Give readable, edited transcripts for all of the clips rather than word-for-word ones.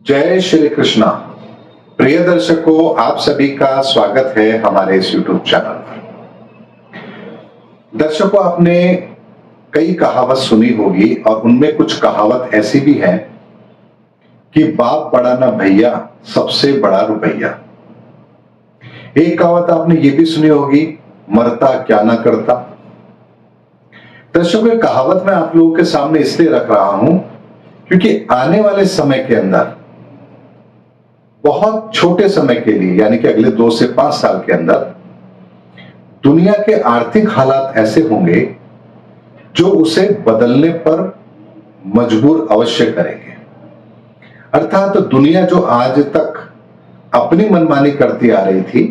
जय श्री कृष्णा। प्रिय दर्शकों, आप सभी का स्वागत है हमारे इस YouTube चैनल पर। दर्शकों, आपने कई कहावत सुनी होगी और उनमें कुछ कहावत ऐसी भी है कि बाप बड़ा ना भैया, सबसे बड़ा रुपया। एक कहावत आपने ये भी सुनी होगी, मरता क्या ना करता। दर्शकों, ये कहावत मैं आप लोगों के सामने इसलिए रख रहा हूं क्योंकि आने वाले समय के अंदर, बहुत छोटे समय के लिए, यानी कि अगले 2 से 5 साल के अंदर, दुनिया के आर्थिक हालात ऐसे होंगे जो उसे बदलने पर मजबूर अवश्य करेंगे। अर्थात दुनिया जो आज तक अपनी मनमानी करती आ रही थी,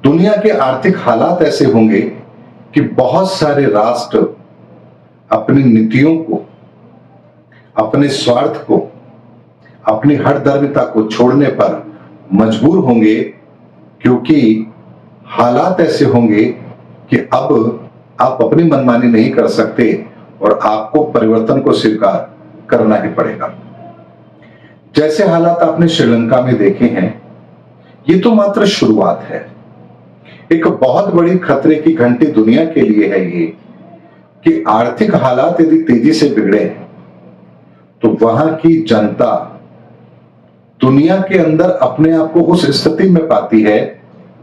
दुनिया के आर्थिक हालात ऐसे होंगे कि बहुत सारे राष्ट्र अपनी नीतियों को, अपने स्वार्थ को, अपनी हठधर्मिता को छोड़ने पर मजबूर होंगे, क्योंकि हालात ऐसे होंगे कि अब आप अपनी मनमानी नहीं कर सकते और आपको परिवर्तन को स्वीकार करना ही पड़ेगा। जैसे हालात आपने श्रीलंका में देखे हैं, ये तो मात्र शुरुआत है। एक बहुत बड़ी खतरे की घंटी दुनिया के लिए है ये कि आर्थिक हालात यदि तेजी से बिगड़े तो वहां की जनता दुनिया के अंदर अपने आप को उस स्थिति में पाती है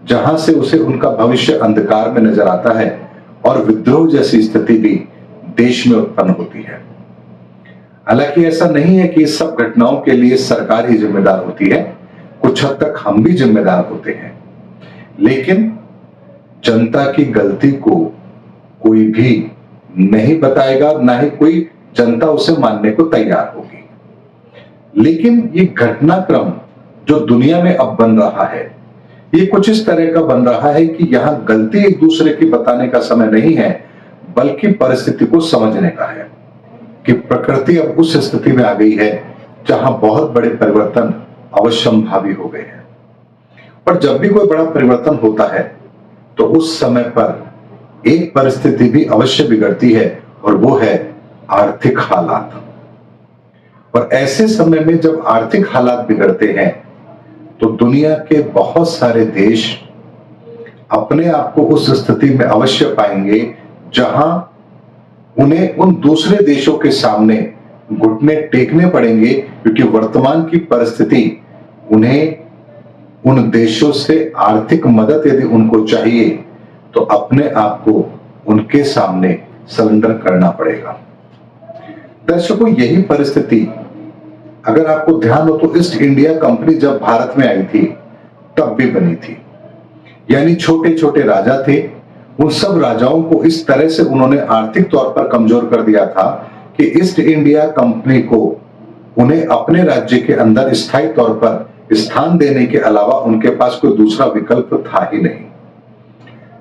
जहां से उसे उनका भविष्य अंधकार में नजर आता है और विद्रोह जैसी स्थिति भी देश में उत्पन्न होती है। हालांकि ऐसा नहीं है कि इस सब घटनाओं के लिए सरकार ही जिम्मेदार होती है, कुछ हद तक हम भी जिम्मेदार होते हैं, लेकिन जनता की गलती को कोई भी नहीं बताएगा, ना ही कोई जनता उसे मानने को तैयार होगी। लेकिन ये घटनाक्रम जो दुनिया में अब बन रहा है, ये कुछ इस तरह का बन रहा है कि यहां गलती एक दूसरे की बताने का समय नहीं है, बल्कि परिस्थिति को समझने का है कि प्रकृति अब उस स्थिति में आ गई है जहां बहुत बड़े परिवर्तन अवश्यंभावी हो गए हैं। और जब भी कोई बड़ा परिवर्तन होता है तो उस समय पर एक परिस्थिति भी अवश्य बिगड़ती है, और वो है आर्थिक हालात। और ऐसे समय में जब आर्थिक हालात बिगड़ते हैं तो दुनिया के बहुत सारे देश अपने आप को उस स्थिति में अवश्य पाएंगे जहां उन्हें उन दूसरे देशों के सामने घुटने टेकने पड़ेंगे, क्योंकि वर्तमान की परिस्थिति उन्हें उन देशों से आर्थिक मदद यदि उनको चाहिए तो अपने आप को उनके सामने सरेंडर करना पड़ेगा। दर्शकों, यही परिस्थिति अगर आपको ध्यान हो तो ईस्ट इंडिया कंपनी जब भारत में आई थी तब भी बनी थी। यानी छोटे छोटे राजा थे, उन सब राजाओं को इस तरह से उन्होंने आर्थिक तौर पर कमजोर कर दिया था कि ईस्ट इंडिया कंपनी को उन्हें अपने राज्य के अंदर स्थायी तौर पर स्थान देने के अलावा उनके पास कोई दूसरा विकल्प था ही नहीं।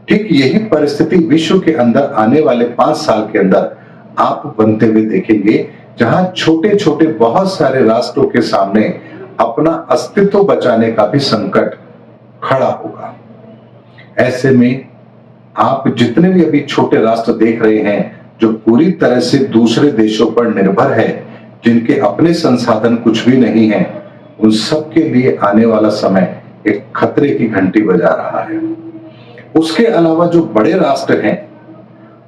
ठीक यही परिस्थिति विश्व के अंदर आने वाले 5 साल के अंदर आप बनते हुए देखेंगे, जहां छोटे छोटे बहुत सारे राष्ट्रों के सामने अपना अस्तित्व बचाने का भी संकट खड़ा होगा। ऐसे में आप जितने भी अभी छोटे राष्ट्र देख रहे हैं जो पूरी तरह से दूसरे देशों पर निर्भर है, जिनके अपने संसाधन कुछ भी नहीं है, उन सब के लिए आने वाला समय एक खतरे की घंटी बजा रहा है। उसके अलावा जो बड़े राष्ट्र हैं,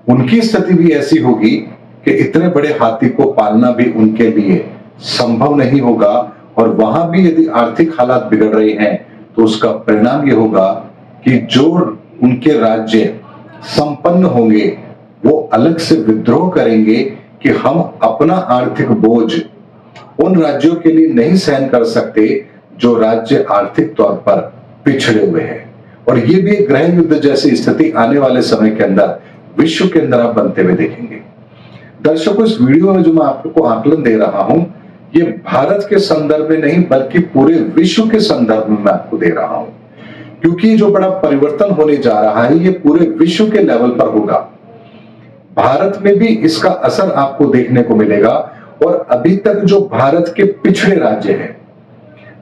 उनकी स्थिति भी ऐसी होगी कि इतने बड़े हाथी को पालना भी उनके लिए संभव नहीं होगा, और वहां भी यदि आर्थिक हालात बिगड़ रहे हैं तो उसका परिणाम यह होगा कि जो उनके राज्य संपन्न होंगे वो अलग से विद्रोह करेंगे कि हम अपना आर्थिक बोझ उन राज्यों के लिए नहीं सहन कर सकते जो राज्य आर्थिक तौर पर पिछड़े हुए हैं। और ये भी एक गृह युद्ध जैसी स्थिति आने वाले समय के अंदर विश्व के अंदर आप बनते हुए देखेंगे। दर्शकों, इस वीडियो में जो मैं आपको आकलन दे रहा हूं, ये भारत के संदर्भ में नहीं बल्कि पूरे विश्व के संदर्भ में मैं आपको दे रहा हूं, क्योंकि जो बड़ा परिवर्तन होने जा रहा है ये पूरे विश्व के लेवल पर होगा। भारत में भी इसका असर आपको देखने को मिलेगा। और अभी तक जो भारत के पिछड़े राज्य हैं,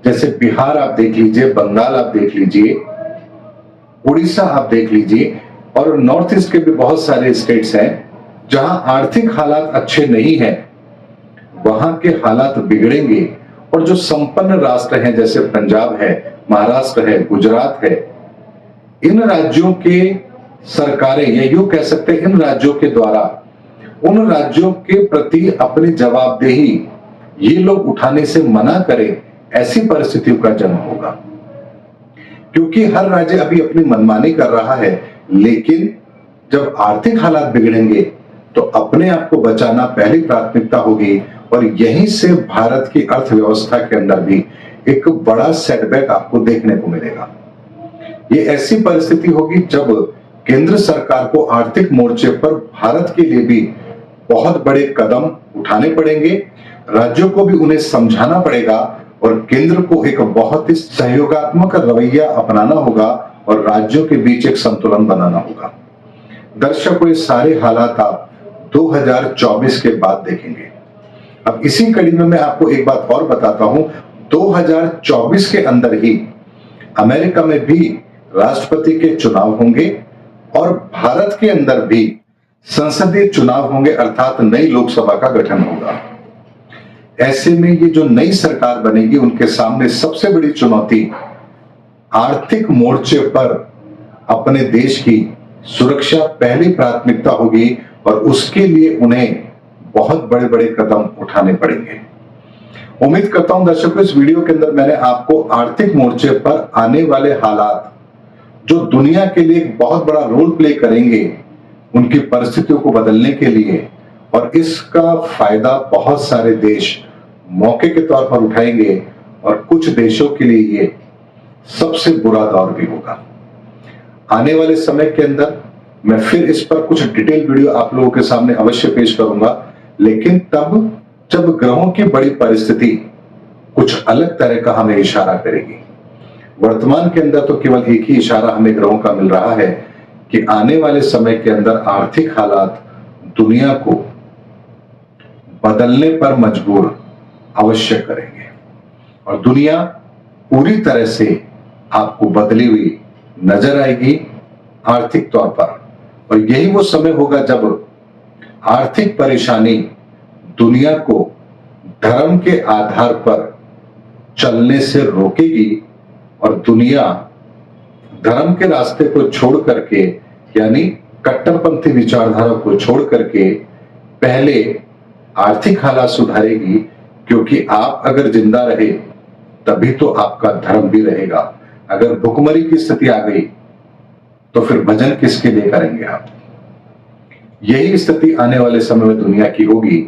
जैसे बिहार आप देख लीजिए, बंगाल आप देख लीजिए, उड़ीसा आप देख लीजिए, और नॉर्थ ईस्ट के भी बहुत सारे स्टेट्स हैं जहां आर्थिक हालात अच्छे नहीं हैं, वहां के हालात बिगड़ेंगे और जो संपन्न राष्ट्र हैं जैसे पंजाब है, महाराष्ट्र है, गुजरात है, इन राज्यों के सरकारें, या यूं कह सकते हैं इन राज्यों के द्वारा उन राज्यों के प्रति अपनी जवाबदेही ये लोग उठाने से मना करें, ऐसी परिस्थितियों का जन्म होगा। क्योंकि हर राज्य अभी अपनी मनमानी कर रहा है, लेकिन जब आर्थिक हालात बिगड़ेंगे तो अपने आप को बचाना पहली प्राथमिकता होगी, और यहीं से भारत की अर्थव्यवस्था के अंदर भी एक बड़ा सेटबैक आपको देखने को मिलेगा। ये ऐसी परिस्थिति होगी जब केंद्र सरकार को आर्थिक मोर्चे पर भारत के लिए भी बहुत बड़े कदम उठाने पड़ेंगे, राज्यों को भी उन्हें समझाना पड़ेगा और केंद्र को एक बहुत ही सहयोगात्मक रवैया अपनाना होगा और राज्यों के बीच एक संतुलन बनाना होगा। दर्शकों, ये सारे हालात आप 2024 के बाद देखेंगे। अब इसी कड़ी में मैं आपको एक बात और बताता हूं, 2024 के अंदर ही अमेरिका में भी राष्ट्रपति के चुनाव होंगे और भारत के अंदर भी संसदीय चुनाव होंगे, अर्थात नई लोकसभा का गठन होगा। ऐसे में ये जो नई सरकार बनेगी उनके सामने सबसे बड़ी चुनौती आर्थिक मोर्चे पर अपने देश की सुरक्षा पहली प्राथमिकता होगी और उसके लिए उन्हें बहुत बड़े बड़े कदम उठाने पड़ेंगे। उम्मीद करता हूं दर्शकों, इस वीडियो के अंदर मैंने आपको आर्थिक मोर्चे पर आने वाले हालात जो दुनिया के लिए एक बहुत बड़ा रोल प्ले करेंगे उनकी परिस्थितियों को बदलने के लिए, और इसका फायदा बहुत सारे देश मौके के तौर पर उठाएंगे और कुछ देशों के लिए ये सबसे बुरा दौर भी होगा। आने वाले समय के अंदर मैं फिर इस पर कुछ डिटेल वीडियो आप लोगों के सामने अवश्य पेश करूंगा, लेकिन तब जब ग्रहों की बड़ी परिस्थिति कुछ अलग तरह का हमें इशारा करेगी। वर्तमान के अंदर तो केवल एक ही इशारा हमें ग्रहों का मिल रहा है कि आने वाले समय के अंदर आर्थिक हालात दुनिया को बदलने पर मजबूर अवश्य करेंगे और दुनिया पूरी तरह से आपको बदली हुई नजर आएगी आर्थिक तौर पर। और यही वो समय होगा जब आर्थिक परेशानी दुनिया को धर्म के आधार पर चलने से रोकेगी और दुनिया धर्म के रास्ते को छोड़ करके, यानी कट्टरपंथी विचारधारा को छोड़ करके पहले आर्थिक हालात सुधारेगी, क्योंकि आप अगर जिंदा रहे तभी तो आपका धर्म भी रहेगा। अगर भुखमरी की स्थिति आ गई तो फिर भजन किसके लिए करेंगे आप। यही स्थिति आने वाले समय में दुनिया की होगी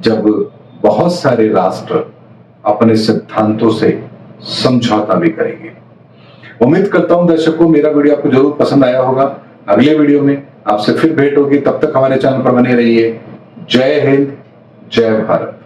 जब बहुत सारे राष्ट्र अपने सिद्धांतों से समझौता भी करेंगे। उम्मीद करता हूं दर्शकों, मेरा वीडियो आपको जरूर पसंद आया होगा। अगले वीडियो में आपसे फिर भेंट होगी, तब तक हमारे चैनल पर बने रहिए। जय हिंद, जय भारत।